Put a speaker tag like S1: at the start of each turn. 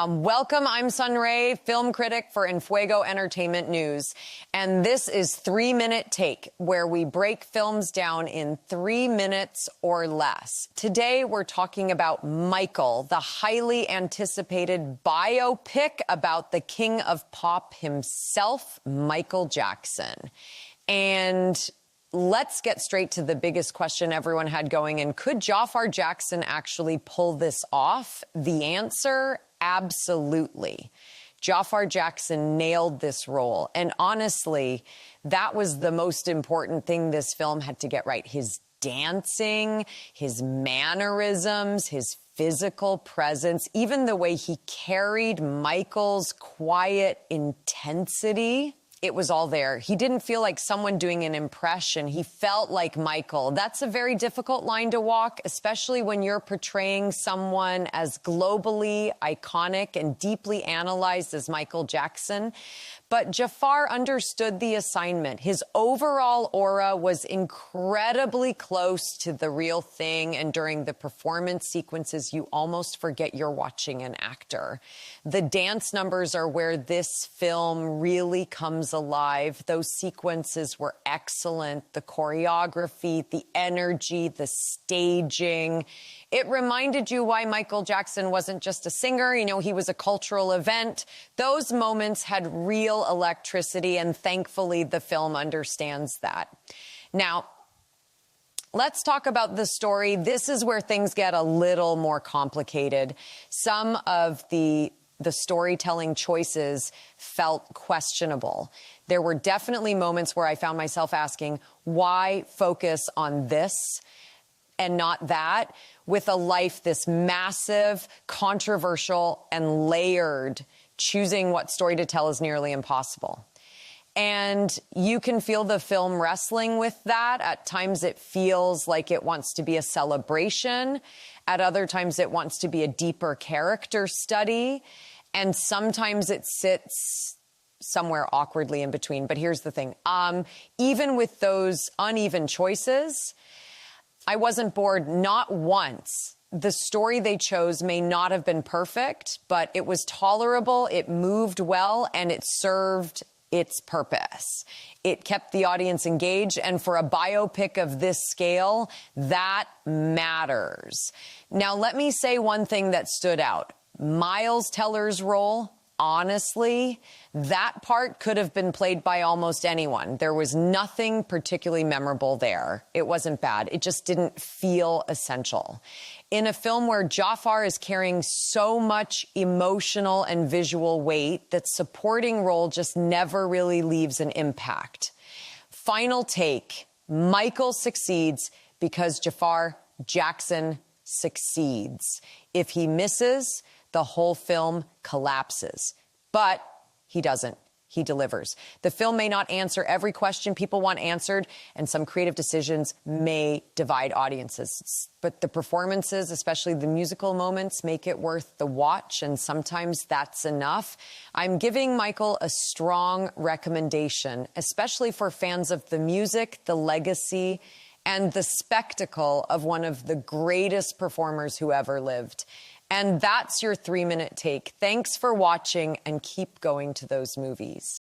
S1: Welcome, I'm Sunray, film critic for Enfuego Entertainment News. And this is 3 Minute Take, where we break films down in 3 minutes or less. Today, we're talking about Michael, the highly anticipated biopic about the king of pop himself, Michael Jackson. And let's get straight to the biggest question everyone had going in. Could Jaafar Jackson actually pull this off? The answer, absolutely. Jaafar Jackson nailed this role. And honestly, that was the most important thing this film had to get right. His dancing, his mannerisms, his physical presence, even the way he carried Michael's quiet intensity. It was all there. He didn't feel like someone doing an impression. He felt like Michael. That's a very difficult line to walk, especially when you're portraying someone as globally iconic and deeply analyzed as Michael Jackson. But Jaafar understood the assignment. His overall aura was incredibly close to the real thing, and during the performance sequences, you almost forget you're watching an actor. The dance numbers are where this film really comes alive. Those sequences were excellent. The choreography, the energy, the staging. It reminded you why Michael Jackson wasn't just a singer. You know, he was a cultural event. Those moments had real electricity, and thankfully the film understands that. Now, let's talk about the story. This is where things get a little more complicated. Some of the storytelling choices felt questionable. There were definitely moments where I found myself asking, why focus on this and not that? With a life this massive, controversial, and layered, choosing what story to tell is nearly impossible. And you can feel the film wrestling with that. At times it feels like it wants to be a celebration. At other times it wants to be a deeper character study. And sometimes it sits somewhere awkwardly in between. But here's the thing. Even with those uneven choices, I wasn't bored, not once. The story they chose may not have been perfect, but it was tolerable, it moved well, and it served its purpose. It kept the audience engaged, and for a biopic of this scale, that matters. Now, let me say one thing that stood out. Miles Teller's role, honestly, that part could have been played by almost anyone. There was nothing particularly memorable there. It wasn't bad. It just didn't feel essential. In a film where Jaafar is carrying so much emotional and visual weight, that supporting role just never really leaves an impact. Final take, Michael succeeds because Jaafar Jackson succeeds. If he misses, the whole film collapses. But he doesn't. He delivers. The film may not answer every question people want answered, and some creative decisions may divide audiences. But the performances, especially the musical moments, make it worth the watch, and sometimes that's enough. I'm giving Michael a strong recommendation, especially for fans of the music, the legacy, and the spectacle of one of the greatest performers who ever lived. And that's your 3 Minute Take. Thanks for watching, and keep going to those movies.